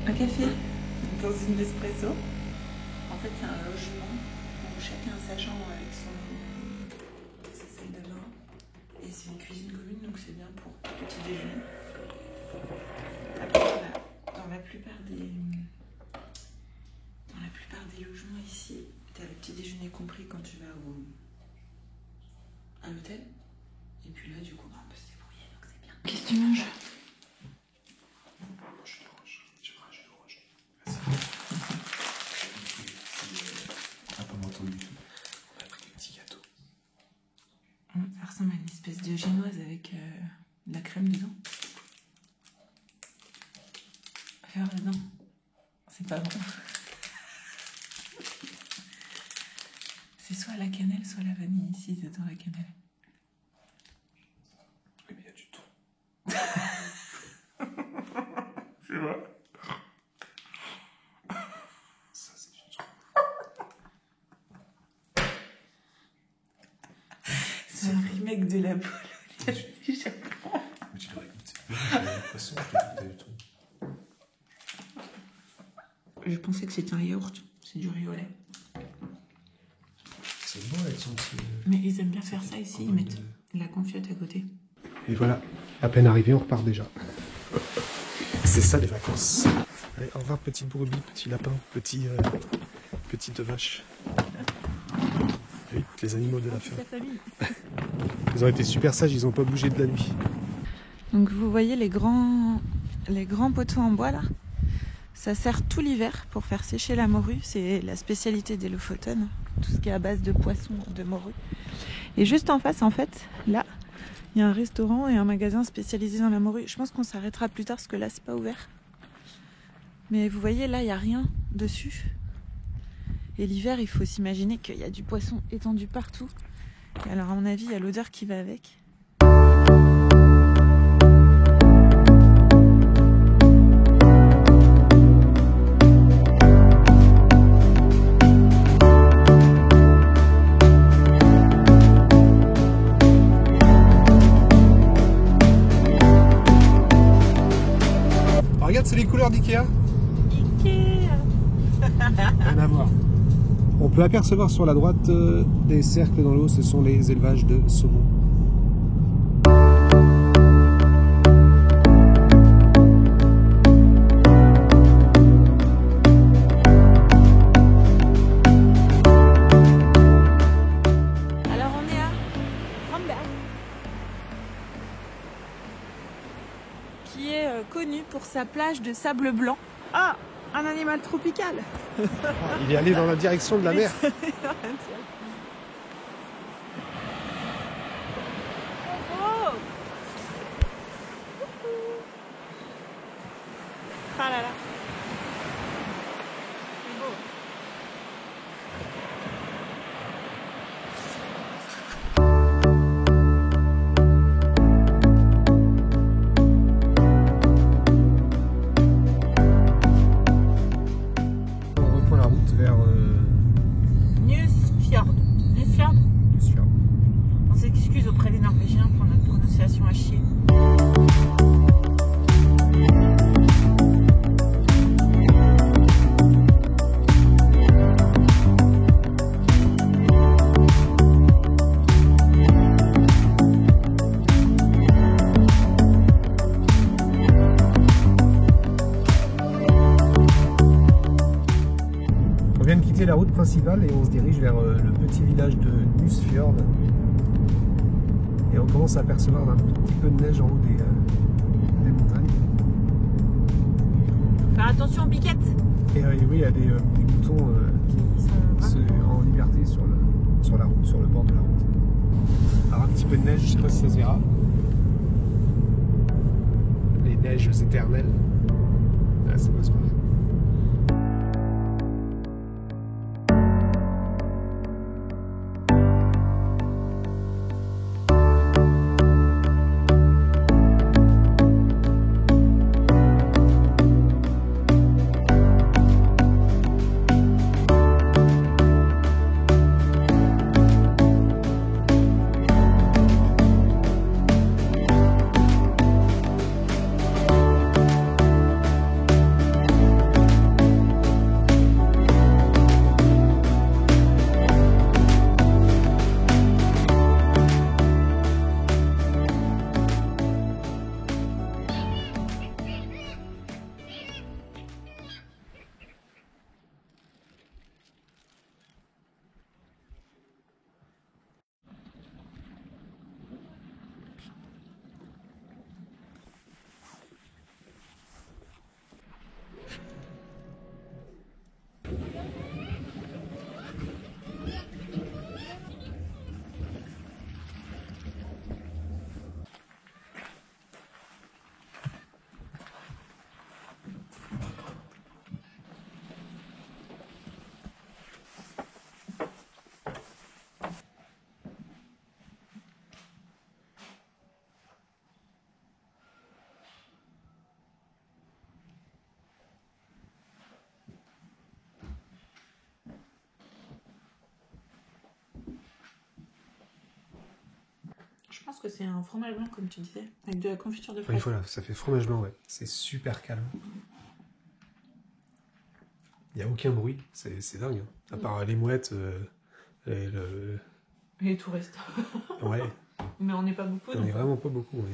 un café dans une espresso. En fait, c'est un logement où chacun a sa chambre avec sa salle de bain. Et c'est une cuisine commune, donc c'est bien pour petit déjeuner. Après, dans la plupart des logements ici, tu as le petit déjeuner compris quand tu vas à l'hôtel. Et puis là, du coup, on peut se débrouiller, donc c'est bien. Qu'est-ce que tu manges? Ça ressemble à une espèce de génoise avec de la crème dedans. Fais voir dedans. C'est pas bon. C'est soit la cannelle, soit la vanille. Ici, c'est dans la cannelle. Oui, mais il y a du thon. C'est vrai. Ça, c'est du thon. C'est un remake de la boule. Mais tu l'aurais goûté. De toute façon, je l'ai goûté du thon. Je pensais que c'était un yaourt. C'est du riz au lait. C'est bon avec son petit... Mais ils aiment bien faire ça ici. Ils mettent la confiote à côté. Et voilà, à peine arrivé, on repart déjà. C'est ça les vacances. Allez, au revoir petite brebis, petit lapin, petite vache. Oui, les animaux de la ferme. Ils ont été super sages, ils n'ont pas bougé de la nuit. Donc vous voyez les grands poteaux en bois là. Ça sert tout l'hiver pour faire sécher la morue. C'est la spécialité des Lofoten, tout ce qui est à base de poissons, de morue. Et juste en face, en fait, là, il y a un restaurant et un magasin spécialisé dans la morue. Je pense qu'on s'arrêtera plus tard parce que là, c'est pas ouvert. Mais vous voyez, là, il n'y a rien dessus. Et l'hiver, il faut s'imaginer qu'il y a du poisson étendu partout. Et alors, à mon avis, il y a l'odeur qui va avec. Regarde, c'est les couleurs d'Ikea. Ikea. Rien à voir. On peut apercevoir sur la droite des cercles dans l'eau, ce sont les élevages de saumon. Alors on est à Ramberg, qui est connu pour sa plage de sable blanc. Ah, un animal tropical. Il est allé dans la direction de la mer. Oh. Ah là là. C'est beau. On reprend la route vers Nusfjord. Nusfjord. Nusfjord. On s'excuse auprès des Norvégiens pour notre prononciation à chier. On vient de quitter la route principale et on se dirige vers le petit village de Nusfjord. Et on commence à apercevoir un petit peu de neige en haut des montagnes. Faire attention aux piquettes. Et oui, il y a des boutons Ils sont en liberté sur la route, sur le bord de la route. Alors un petit peu de neige, je sais pas si ça se verra. Les neiges éternelles. Ah, ça va se voir. Je pense que c'est un fromage blanc, comme tu disais, avec de la confiture de Oui, fraises. voilà, ça fait fromage blanc, ouais. C'est super calme. Il n'y a aucun bruit, c'est dingue. Hein. À part les mouettes et le... Et les touristes. Ouais. Mais on n'est pas beaucoup. On n'est vraiment pas beaucoup.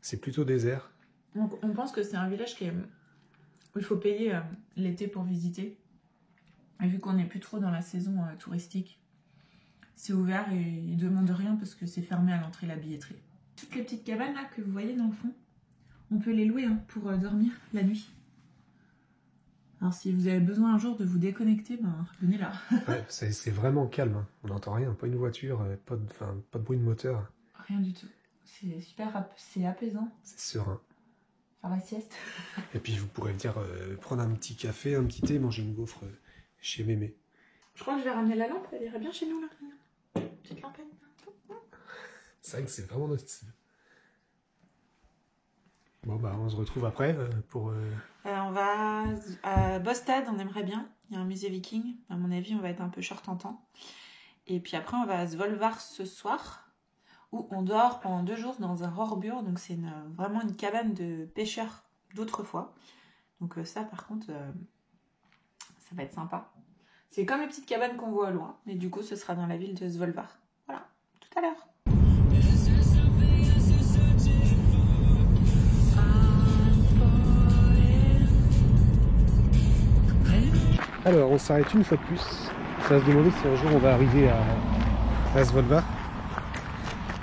C'est plutôt désert. Donc on pense que c'est un village où il faut payer l'été pour visiter. Et vu qu'on n'est plus trop dans la saison touristique, c'est ouvert et ils ne demandent rien parce que c'est fermé à l'entrée la billetterie. Toutes les petites cabanes là que vous voyez dans le fond, on peut les louer pour dormir la nuit. Alors si vous avez besoin un jour de vous déconnecter, ben venez là. Ouais, c'est vraiment calme. Hein. On n'entend rien, pas une voiture, pas de bruit de moteur. Rien du tout. C'est super, c'est apaisant. C'est serein. Faire la sieste. Et puis vous pourrez venir prendre un petit café, un petit thé, manger une gaufre chez Mémé. Je crois que je vais ramener la lampe, elle irait bien chez nous là. Petite lampette. C'est vrai que c'est vraiment notre style. Bon bah on se retrouve après pour... On va à Båstad, on aimerait bien. Il y a un musée viking. À mon avis, on va être un peu short en temps. Et puis après, on va à Svolvær ce soir, où on dort pendant 2 jours dans un rorbur. Donc c'est vraiment une cabane de pêcheurs d'autrefois. Donc ça, par contre, ça va être sympa. C'est comme les petites cabanes qu'on voit au loin. Mais du coup, ce sera dans la ville de Svolvær. Voilà, tout à l'heure. Alors on s'arrête une fois de plus. Ça va se demander si un jour on va arriver à Svolvær.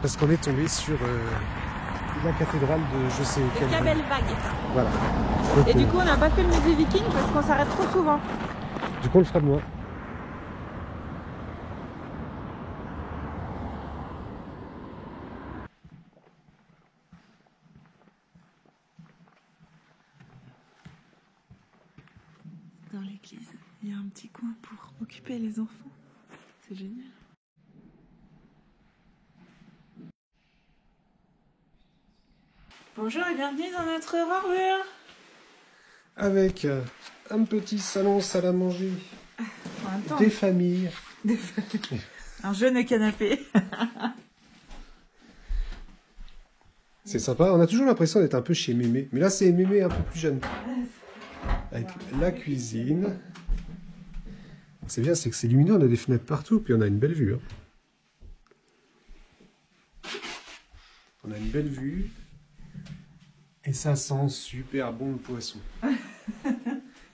Parce qu'on est tombé sur la cathédrale de je sais quelle... De Kabelvåg. Voilà. Donc, Et du coup, on n'a pas fait le musée viking parce qu'on s'arrête trop souvent. du coup on le fera de moins. Dans l'église, il y a un petit coin pour occuper les enfants. C'est génial. Bonjour et bienvenue dans notre rorbur. Avec un petit salon, salle à manger, En même temps, des familles. un jeune canapé. C'est sympa, on a toujours l'impression d'être un peu chez Mémé. Mais là c'est Mémé un peu plus jeune. Avec la cuisine. C'est bien, c'est que c'est lumineux, on a des fenêtres partout, puis on a une belle vue. Hein. On a une belle vue. Et ça sent super bon le poisson.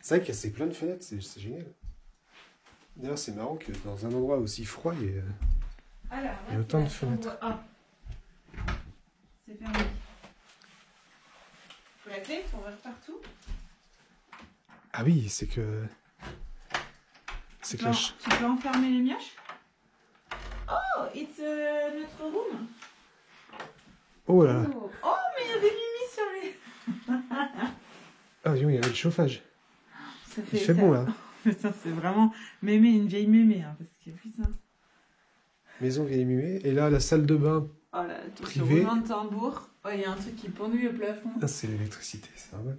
C'est vrai qu'il y a plein de fenêtres, c'est génial. D'ailleurs, c'est marrant que dans un endroit aussi froid, il y a autant de fenêtres. C'est fermé. Il faut la clé pour ouvrir partout. Ah oui, c'est que... C'est que la... Tu peux enfermer les mioches. Oh, it's notre room. Oh là là. Oh, mais il y a des lumières sur les... Ah oui, il y a le chauffage. Ça Il fait bon là. Ça, c'est vraiment mémé, une vieille mémé. Hein, parce que putain. Maison vieille Mémé. Et là, la salle de bain. Oh là, tout ce Privé. roulement de tambour. Oh, il y a un truc qui pendouille au plafond. Ah, c'est l'électricité, c'est normal.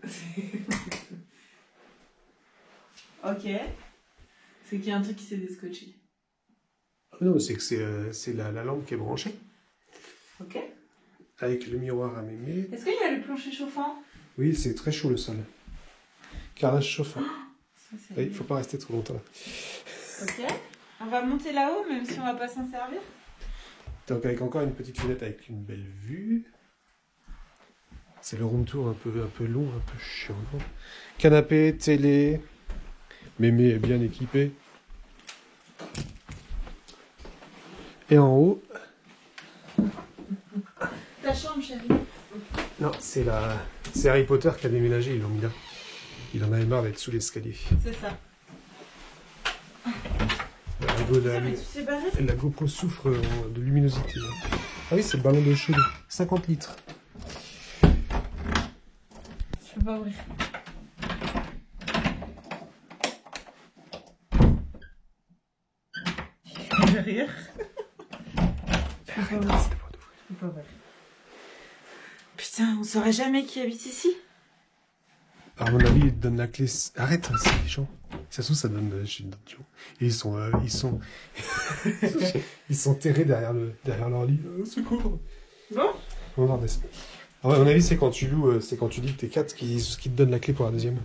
Ok. C'est qu'il y a un truc qui s'est déscotché. Non, c'est que c'est la lampe qui est branchée. Ok. Avec le miroir à Mémé. Est-ce qu'il y a le plancher chauffant? Oui, c'est très chaud le sol. Carrelage chauffant. Ça, Il ne faut pas rester trop longtemps là. Ok. On va monter là-haut, même si on va pas s'en servir. Donc avec encore une petite fenêtre avec une belle vue. C'est le room tour un peu long, un peu chiant. Canapé, télé. Mémé est bien équipée. Et en haut... Ta chambre, chérie. Non, c'est Harry Potter qui a déménagé, ils l'ont mis là. Il en avait marre d'être sous l'escalier. C'est ça. au niveau de Mais tu sais barrer? la GoPro souffre de luminosité. Ah oui, c'est le ballon d'eau chaude. 50 litres. Je peux pas ouvrir. Derrière. Je peux pas ouvrir. Putain, on saurait jamais qui habite ici. À mon avis, ils te donnent la clé. Arrête, c'est des gens. Ça se trouve, ça donne chez d'autres gens. Et ils sont ils sont terrés derrière leur lit. Secours. Bon. On va voir, Nes. Ah ouais, à mon avis, c'est quand tu loues, c'est quand tu dis que t'es 4 qui te donnent la clé pour la deuxième.